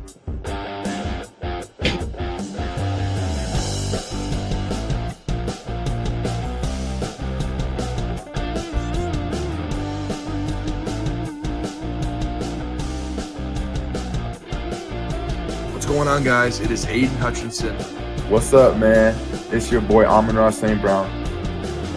What's going on, guys? It is Aiden Hutchinson. What's up, man? It's your boy Amon St. Brown.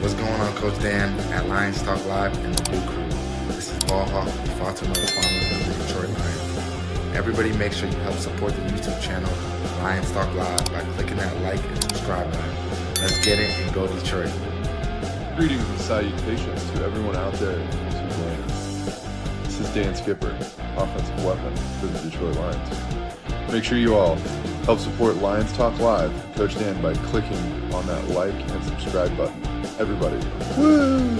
What's going on, Coach Dan at Lions Talk Live and the Blue Crew? This is Ball Hawk, Fatima, the founder of the Detroit Lions. Everybody make sure you help support the YouTube channel Lions Talk Live by clicking that like and subscribe button. Let's get it and go Detroit. Greetings and salutations to everyone out there in YouTube land. This is Dan Skipper, offensive weapon for the Detroit Lions. Make sure you all help support Lions Talk Live and Coach Dan by clicking on that like and subscribe button. Everybody. Woo!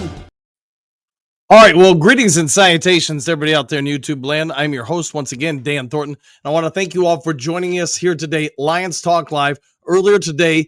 All right, well, greetings and salutations to everybody out there in YouTube land. I'm your host once again, Dan Thornton. And I want to thank you all for joining us here today, Lions Talk Live. Earlier today,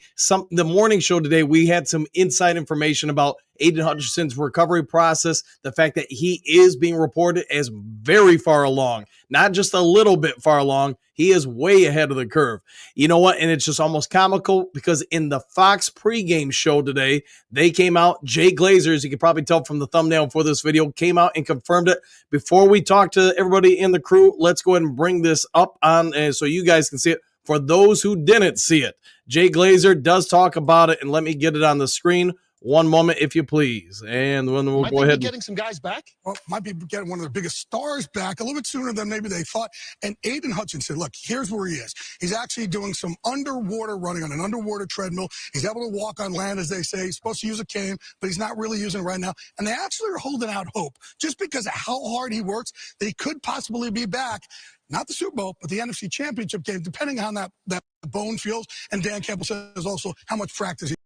the morning show today, we had some inside information about Aidan Hutchinson's recovery process, the fact that he is being reported as very far along, not just a little bit far along. He is way ahead of the curve. You know what? And it's just almost comical because in the Fox pregame show today, they came out, Jay Glazer, as you can probably tell from the thumbnail for this video, came out and confirmed it. Before we talk to everybody in the crew, let's go ahead and bring this up on so you guys can see it. For those who didn't see it, Jay Glazer does talk about it, and let me get it on the screen. One moment, if you please. And then we'll go ahead. Getting some guys back? Well, might be getting one of their biggest stars back a little bit sooner than maybe they thought. And Aidan Hutchinson, look, here's where he is. He's actually doing some underwater running on an underwater treadmill. He's able to walk on land, as they say. He's supposed to use a cane, but he's not really using it right now. And they actually are holding out hope, just because of how hard he works, that he could possibly be back. Not the Super Bowl, but the NFC Championship game, depending on how that bone feels. And Dan Campbell says also how much practice he.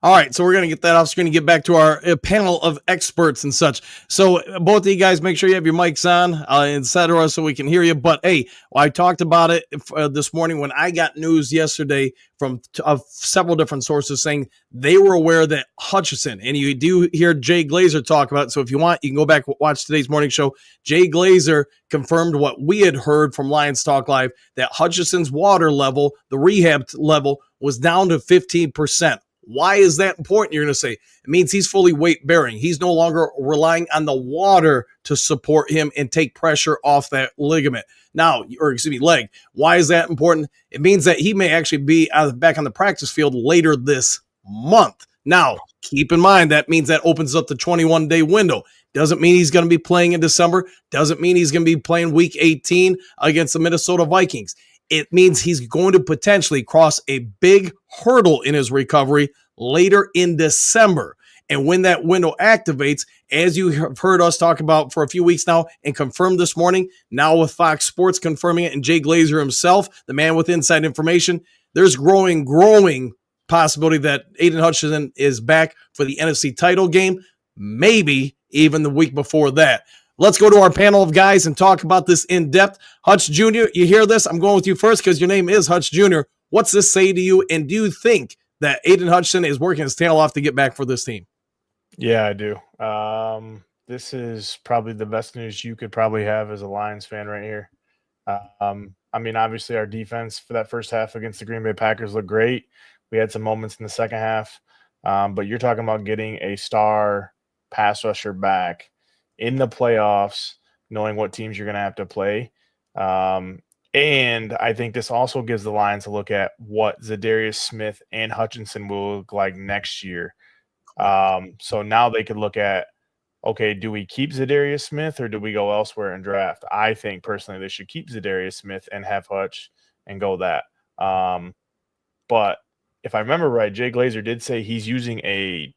All right, so we're going to get that off screen and get back to our panel of experts and such. So both of you guys, make sure you have your mics on, et cetera, so we can hear you. But, hey, I talked about it this morning when I got news yesterday from several different sources saying they were aware that Hutchinson, and you do hear Jay Glazer talk about it, so if you want, you can go back and watch today's morning show. Jay Glazer confirmed what we had heard from Lions Talk Live, that Hutchinson's water level, the rehab level, was down to 15%. Why is that important? You're going to say it means he's fully weight bearing. He's no longer relying on the water to support him and take pressure off that ligament. Now, leg. Why is that important? It means that he may actually be back on the practice field later this month. Now, keep in mind that means that opens up the 21-day window. Doesn't mean he's going to be playing in December. Doesn't mean he's going to be playing Week 18 against the Minnesota Vikings. It means he's going to potentially cross a big hurdle in his recovery later in December. And when that window activates, as you have heard us talk about for a few weeks now and confirmed this morning, now with Fox Sports confirming it and Jay Glazer himself, the man with inside information, there's growing possibility that Aidan Hutchinson is back for the NFC title game, maybe even the week before that. Let's go to our panel of guys and talk about this in depth. Hutch Jr., you hear this? I'm going with you first because your name is Hutch Jr. What's this say to you? And do you think that Aidan Hutchinson is working his tail off to get back for this team? Yeah, I do. This is probably the best news you could probably have as a Lions fan right here. I mean, obviously our defense for that first half against the Green Bay Packers looked great. We had some moments in the second half, but you're talking about getting a star pass rusher back in the playoffs, knowing what teams you're going to have to play. And I think this also gives the Lions a look at what Zadarius Smith and Hutchinson will look like next year. So now they could look at, okay, do we keep Zadarius Smith or do we go elsewhere and draft? I think personally they should keep Zadarius Smith and have Hutch and go that. But if I remember right, Jay Glazer did say he's using a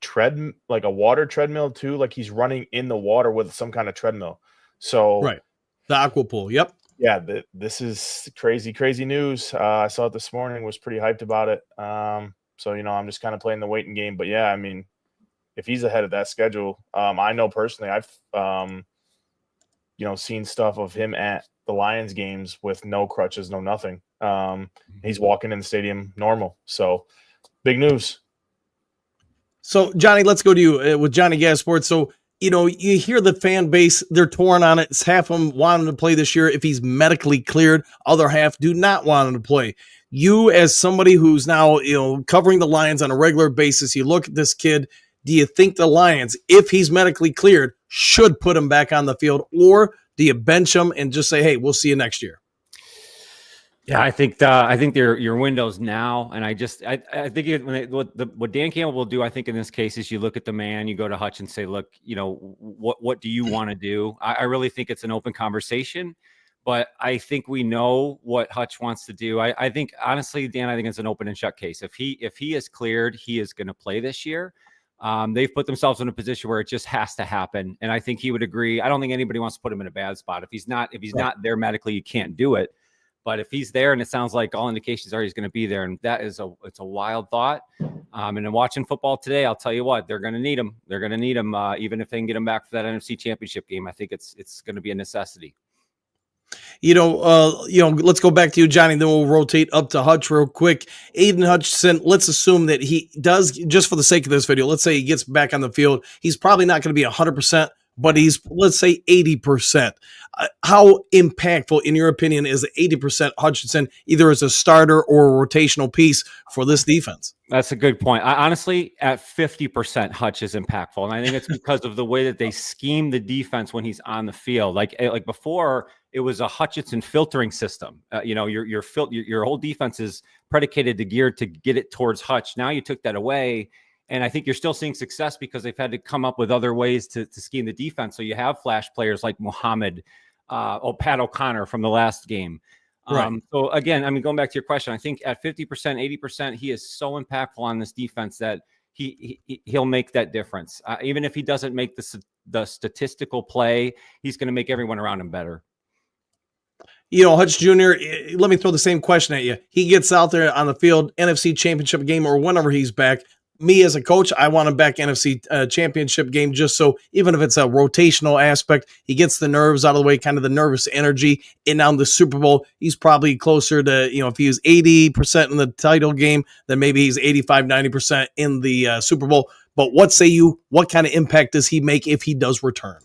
water treadmill too, like he's running in the water with some kind of treadmill. So right, the aqua pool. Yep. Yeah, this is crazy news. I saw it this morning. Was pretty hyped about it. So I'm just kind of playing the waiting game. But yeah, I mean, if he's ahead of that schedule, I know personally, I've seen stuff of him at the Lions games with no crutches, no nothing. He's walking in the stadium normal. So big news. So Johnny, let's go to you with Johnny Gas Sports. So You hear the fan base, they're torn on it. It's half of them want him to play this year if he's medically cleared. Other half do not want him to play. You, as somebody who's now, covering the Lions on a regular basis, you look at this kid. Do you think the Lions, if he's medically cleared, should put him back on the field, or do you bench him and just say, "Hey, we'll see you next year"? Yeah, I think they're your windows now, and I think what Dan Campbell will do, I think in this case, is you look at the man, you go to Hutch and say, look, what do you want to do? I really think it's an open conversation, but I think we know what Hutch wants to do. I think honestly, Dan, I think it's an open and shut case. If he is cleared, he is going to play this year. They've put themselves in a position where it just has to happen, and I think he would agree. I don't think anybody wants to put him in a bad spot. If he's not there medically, you can't do it. But if he's there, and it sounds like all indications are he's going to be there, and it's a wild thought. And in watching football today, I'll tell you what, they're going to need him. They're going to need him, even if they can get him back for that NFC Championship game. I think it's going to be a necessity. Let's go back to you, Johnny. Then we'll rotate up to Hutch real quick. Aidan Hutchinson. Let's assume that he does, just for the sake of this video. Let's say he gets back on the field. He's probably not going to be 100%. But he's, let's say, 80%. How impactful, in your opinion, is 80% Hutchinson, either as a starter or a rotational piece for this defense? That's a good point. Honestly, at 50%, Hutch is impactful, and I think it's because of the way that they scheme the defense when he's on the field. Like before, it was a Hutchinson filtering system. Your whole defense is predicated to geared to get it towards Hutch. Now you took that away. And I think you're still seeing success because they've had to come up with other ways to scheme the defense. So you have flash players like Muhammad, Pat O'Connor from the last game. Right. So again, going back to your question, I think at 50%, 80%, he is so impactful on this defense that he'll make that difference. Even if he doesn't make the statistical play, he's going to make everyone around him better. Hutch Jr., let me throw the same question at you. He gets out there on the field, NFC Championship game or whenever he's back. Me as a coach, I want him back NFC Championship game, just so even if it's a rotational aspect, he gets the nerves out of the way, kind of the nervous energy. And now in the Super Bowl, he's probably closer to, if he was 80% in the title game, then maybe he's 85, 90% in the Super Bowl. But what say you? What kind of impact does he make if he does return?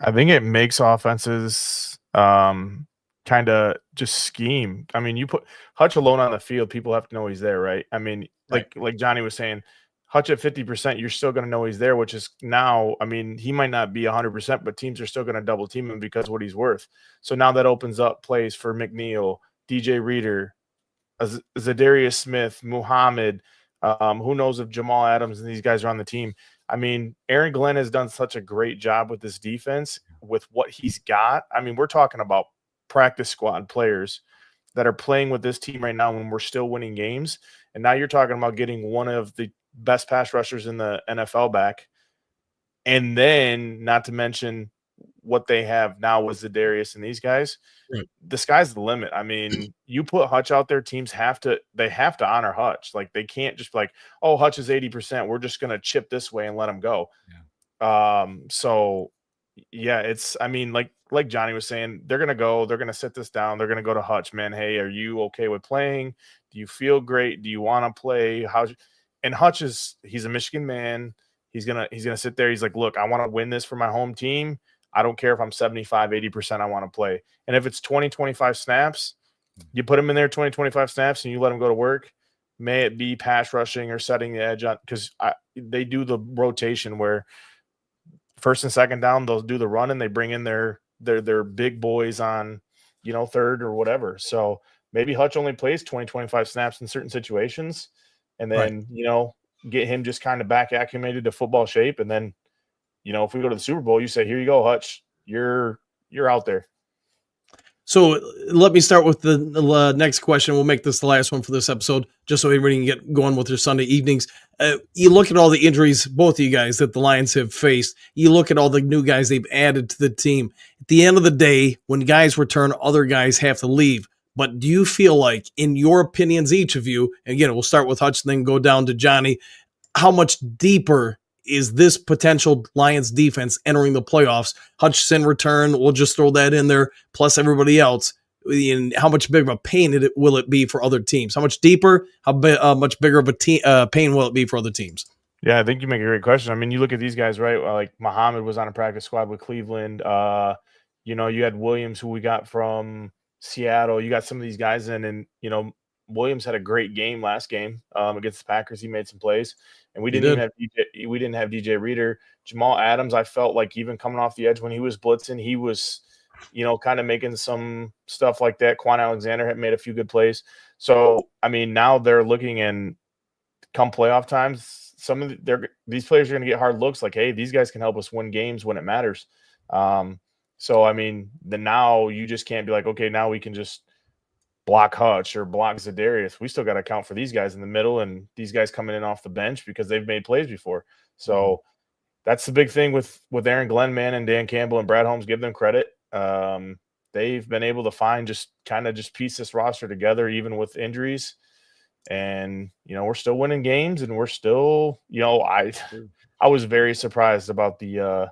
I think it makes offenses kind of just scheme. You put Hutch alone on the field, people have to know he's there, right? Like Johnny was saying, Hutch at 50%, you're still going to know he's there, which is now, he might not be 100%, but teams are still going to double team him because of what he's worth. So now that opens up plays for McNeil, DJ Reader, Zadarius Smith, Muhammad, who knows if Jamal Adams and these guys are on the team. Aaron Glenn has done such a great job with this defense with what he's got. We're talking about practice squad players that are playing with this team right now when we're still winning games. And now you're talking about getting one of the best pass rushers in the NFL back. And then not to mention what they have now with Zadarius and these guys. Right. The sky's the limit. You put Hutch out there, teams have to honor Hutch. Like, they can't just be like, oh, Hutch is 80%. We're just going to chip this way and let him go. Yeah. So yeah, it's, like Johnny was saying, they're going to sit this down. They're going to go to Hutch, man. Hey, are you okay with playing? Do you feel great? Do you want to play? And Hutch he's a Michigan man. He's going to sit there. He's like, look, I want to win this for my home team. I don't care if I'm 75, 80%, I want to play. And if it's 20, 25 snaps, you put him in there 20, 25 snaps and you let him go to work. May it be pass rushing or setting the edge on, because they do the rotation where first and second down, they'll do the run and they bring in their big boys on, third or whatever. So maybe Hutch only plays 20, 25 snaps in certain situations, and then, right, get him just kind of back acclimated to football shape. And then, if we go to the Super Bowl, you say, here you go, Hutch, you're out there. So let me start with the next question. We'll make this the last one for this episode, just so everybody can get going with their Sunday evenings. You look at all the injuries, both of you guys, that the Lions have faced. You look at all the new guys they've added to the team. At the end of the day, when guys return, other guys have to leave. But do you feel like, in your opinions, each of you, and again, we'll start with Hutch and then go down to Johnny, how much deeper is this potential Lions defense entering the playoffs? Hutchinson return, we'll just throw that in there, plus everybody else. And how much bigger of a pain will it be for other teams? How much deeper, how much bigger of a pain will it be for other teams? Yeah, I think you make a great question. I mean, you look at these guys, right? Like Muhammad was on a practice squad with Cleveland. You had Williams, who we got from Seattle. You got some of these guys in, and Williams had a great game last game against the Packers. He made some plays, and we He didn't did. even have DJ Reader. Jamal Adams, I felt like even coming off the edge when he was blitzing, he was, kind of making some stuff like that. Quan Alexander had made a few good plays. So, I mean, now they're looking, and come playoff times, these players are going to get hard looks like, hey, these guys can help us win games when it matters. So, I mean, now you just can't be like, okay, now we can just block Hutch or block Zadarius. We still got to account for these guys in the middle and these guys coming in off the bench because they've made plays before. So that's the big thing with Aaron Glenn, man, and Dan Campbell and Brad Holmes. Give them credit. They've been able to find just piece this roster together, even with injuries. And, we're still winning games, and we're still, I was very surprised about the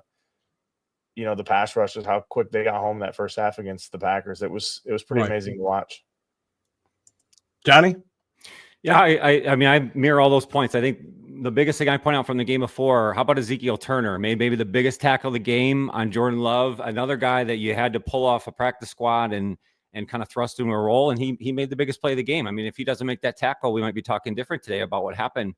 pass rushes, how quick they got home that first half against the Packers. It was pretty amazing to watch. Johnny? Yeah, I mean, I mirror all those points. I think the biggest thing I point out from the game before, how about Ezekiel Turner? Maybe the biggest tackle of the game on Jordan Love, another guy that you had to pull off a practice squad and kind of thrust into a role, and he made the biggest play of the game. I mean, if he doesn't make that tackle, we might be talking different today about what happened.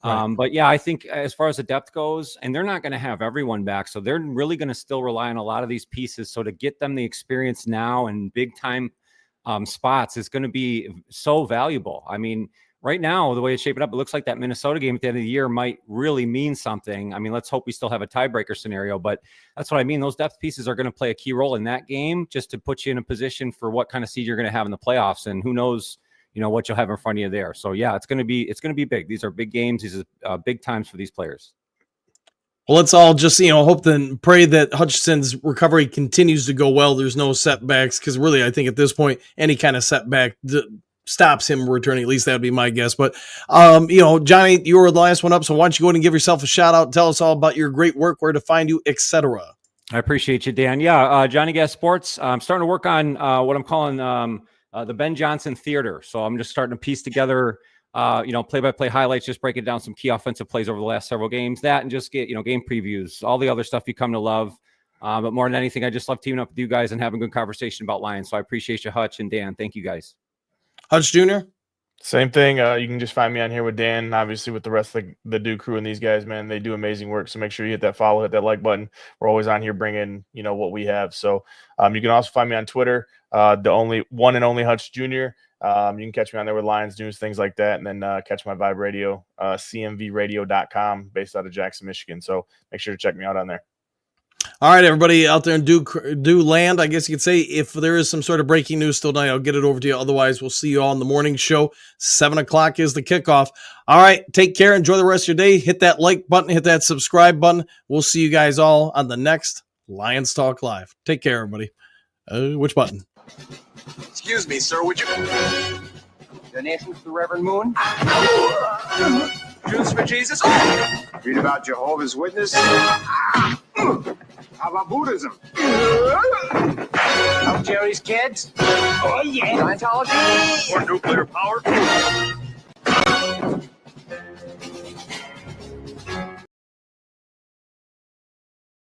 Right. But yeah, I think as far as the depth goes, and they're not going to have everyone back, so they're really going to still rely on a lot of these pieces. So to get them the experience now and big time spots is going to be so valuable. I mean, right now, the way it's shaping up, it looks like that Minnesota game at the end of the year might really mean something. I mean, let's hope we still have a tiebreaker scenario, but that's what I mean. Those depth pieces are going to play a key role in that game just to put you in a position for what kind of seed you're going to have in the playoffs, and who knows, what you'll have in front of you there. So yeah, it's going to be big. These are big games. These are big times for these players. Well, let's all just, hope and pray that Hutchinson's recovery continues to go well. There's no setbacks, because really, I think at this point, any kind of setback stops him returning. At least that would be my guess. But, Johnny, you were the last one up, so why don't you go ahead and give yourself a shout out, tell us all about your great work, where to find you, etc. I appreciate you, Dan. Yeah, Johnny Gas Sports. I'm starting to work on what I'm calling the Ben Johnson Theater. So I'm just starting to piece together, play-by-play highlights, just breaking down some key offensive plays over the last several games, that, and just get, game previews, all the other stuff you come to love. But more than anything, I just love teaming up with you guys and having a good conversation about Lions. So I appreciate you, Hutch and Dan. Thank you guys. Hutch Jr.? Same thing. You can just find me on here with Dan, obviously with the rest of the Duke crew and these guys, man. They do amazing work. So make sure you hit that follow, hit that like button. We're always on here bringing, what we have. So you can also find me on Twitter, the only one and only Hutch Jr. You can catch me on there with Lions news, things like that. And then catch my Vibe Radio, cmvradio.com, based out of Jackson, Michigan. So make sure to check me out on there. All right, everybody out there in Dew land, I guess you could say, if there is some sort of breaking news still tonight, I'll get it over to you. Otherwise, we'll see you all in the morning show. 7 o'clock is the kickoff. All right, take care. Enjoy the rest of your day. Hit that like button. Hit that subscribe button. We'll see you guys all on the next Lions Talk Live. Take care, everybody. Which button? Excuse me, sir. Would you... Donations to the Reverend Moon? Jews for Jesus? Read about Jehovah's Witness? How about Buddhism? Help Jerry's kids? Oh, yeah. Scientology? Or nuclear power?